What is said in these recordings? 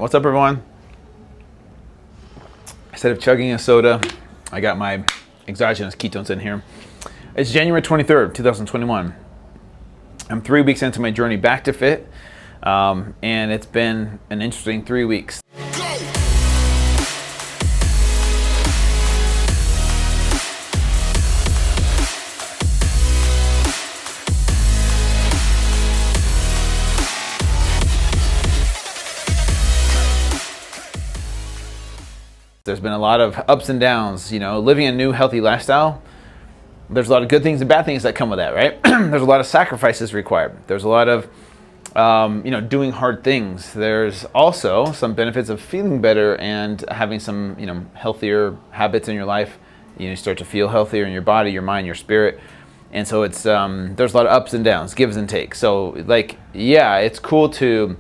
What's up, everyone? Instead of chugging a soda, I got my exogenous ketones in here. It's January 23rd, 2021. I'm 3 weeks into my journey back to fit, and it's been an interesting 3 weeks. There's been a lot of ups and downs, living a new healthy lifestyle. There's a lot of good things and bad things that come with that, right? There's a lot of sacrifices required. There's a lot of, doing hard things. There's also some benefits of feeling better and having some, healthier habits in your life. You start to feel healthier in your body, your mind, your spirit. And so it's, there's a lot of ups and downs, gives and takes. So it's cool to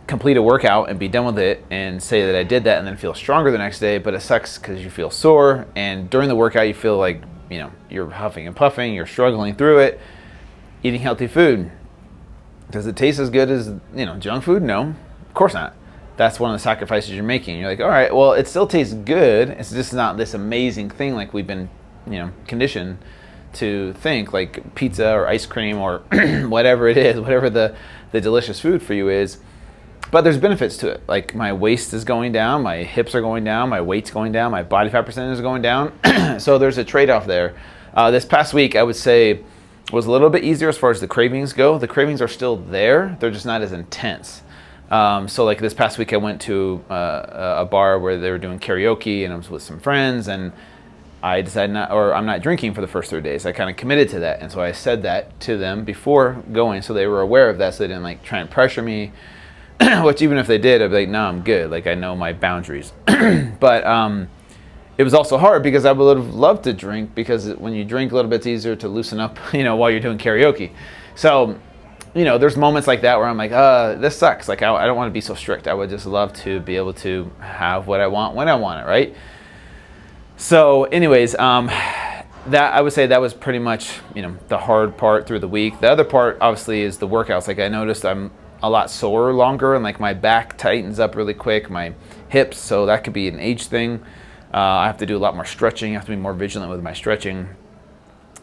complete a workout and be done with it and say that I did that and then feel stronger the next day, but it sucks because you feel sore, and during the workout you feel like you're huffing and puffing, you're struggling through it. Eating healthy food, does it taste as good as junk food? No, of course not. That's one of the sacrifices you're making. You're like, all right, well, it still tastes good, it's just not this amazing thing like we've been conditioned to think, like pizza or ice cream or whatever it is, whatever the delicious food for you is. But there's benefits to it. Like my waist is going down, my hips are going down, my weight's going down, my body fat percentage is going down. So there's a trade-off there. This past week, I would say, was a little bit easier as far as the cravings go. The cravings are still there. They're just not as intense. So like this past week, I went to a bar where they were doing karaoke, and I was with some friends, and I decided I'm not drinking for the first 3 days. I kind of committed to that. And so I said that to them before going, so they were aware of that, so they didn't try and pressure me. Which even if they did, I'd be like, no, I'm good. Like I know my boundaries. But it was also hard because I would have loved to drink, because when you drink a little bit, it's easier to loosen up, while you're doing karaoke. So, there's moments like that where I'm like, this sucks. Like I don't want to be so strict. I would just love to be able to have what I want when I want it, right? So anyways, that I would say that was pretty much, the hard part through the week. The other part obviously is the workouts. Like I noticed I'm a lot sore longer, and like my back tightens up really quick, my hips, so that could be an age thing. I have to do a lot more stretching. I have to be more vigilant with my stretching.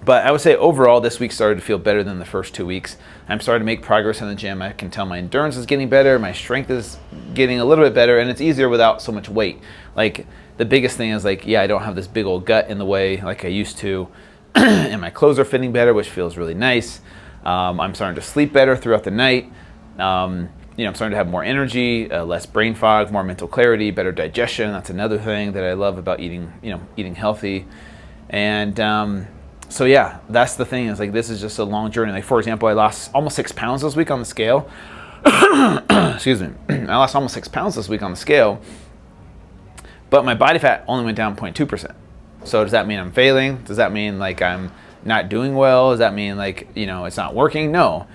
But I would say overall this week started to feel better than the first 2 weeks. I'm starting to make progress in the gym. I can tell my endurance is getting better, my strength is getting a little bit better, and it's easier without so much weight. Like the biggest thing is I don't have this big old gut in the way like I used to, and my clothes are fitting better, which feels really nice. I'm starting to sleep better throughout the night. I'm starting to have more energy, less brain fog, more mental clarity, better digestion. That's another thing that I love about eating healthy. And so yeah, that's the thing, is this is just a long journey. Like for example, I lost almost 6 pounds this week on the scale. Excuse me. I lost almost 6 pounds this week on the scale, but my body fat only went down 0.2%. So does that mean I'm failing? Does that mean I'm not doing well? Does that mean it's not working? No.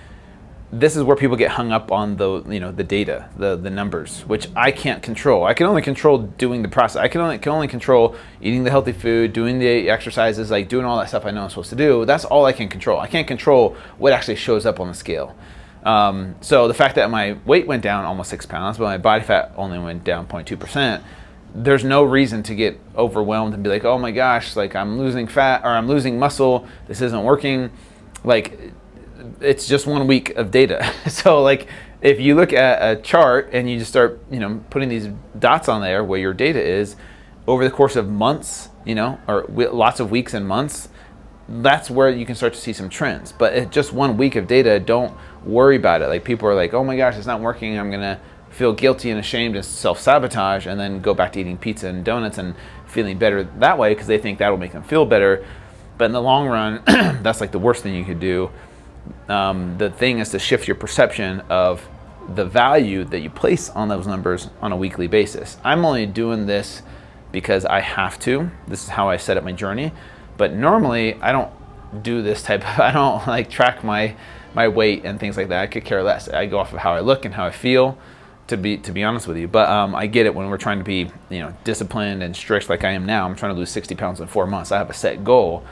This is where people get hung up on the data, the numbers, which I can't control. I can only control doing the process. I can only control eating the healthy food, doing the exercises, doing all that stuff I know I'm supposed to do. That's all I can control. I can't control what actually shows up on the scale. So the fact that my weight went down almost 6 pounds, but my body fat only went down 0.2%, there's no reason to get overwhelmed and be like, oh my gosh, I'm losing fat or I'm losing muscle. This isn't working. It's just 1 week of data. So if you look at a chart and you just start, putting these dots on there where your data is over the course of months, or lots of weeks and months, that's where you can start to see some trends. But it's just 1 week of data. Don't worry about it. People are like, oh my gosh, it's not working. I'm going to feel guilty and ashamed and self-sabotage, and then go back to eating pizza and donuts and feeling better that way because they think that'll make them feel better. But in the long run, that's the worst thing you could do. The thing is to shift your perception of the value that you place on those numbers on a weekly basis. I'm only doing this because I have to. This is how I set up my journey. But normally I don't do this type of, I don't track my weight and things like that. I could care less. I go off of how I look and how I feel, to be honest with you. But I get it when we're trying to be disciplined and strict like I am now. I'm trying to lose 60 pounds in 4 months. I have a set goal.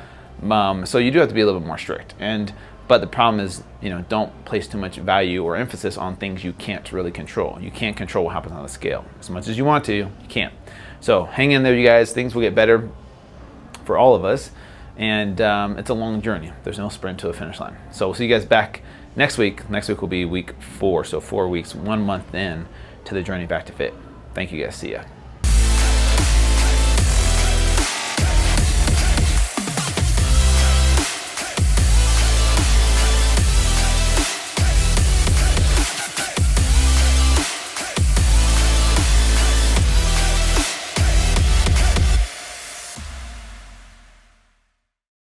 So you do have to be a little bit more strict. And But the problem is, don't place too much value or emphasis on things you can't really control. You can't control what happens on the scale. As much as you want to, you can't. So hang in there, you guys. Things will get better for all of us. And it's a long journey. There's no sprint to a finish line. So we'll see you guys back next week. Next week will be week 4. So 4 weeks, 1 month in to the journey back to fit. Thank you guys. See ya.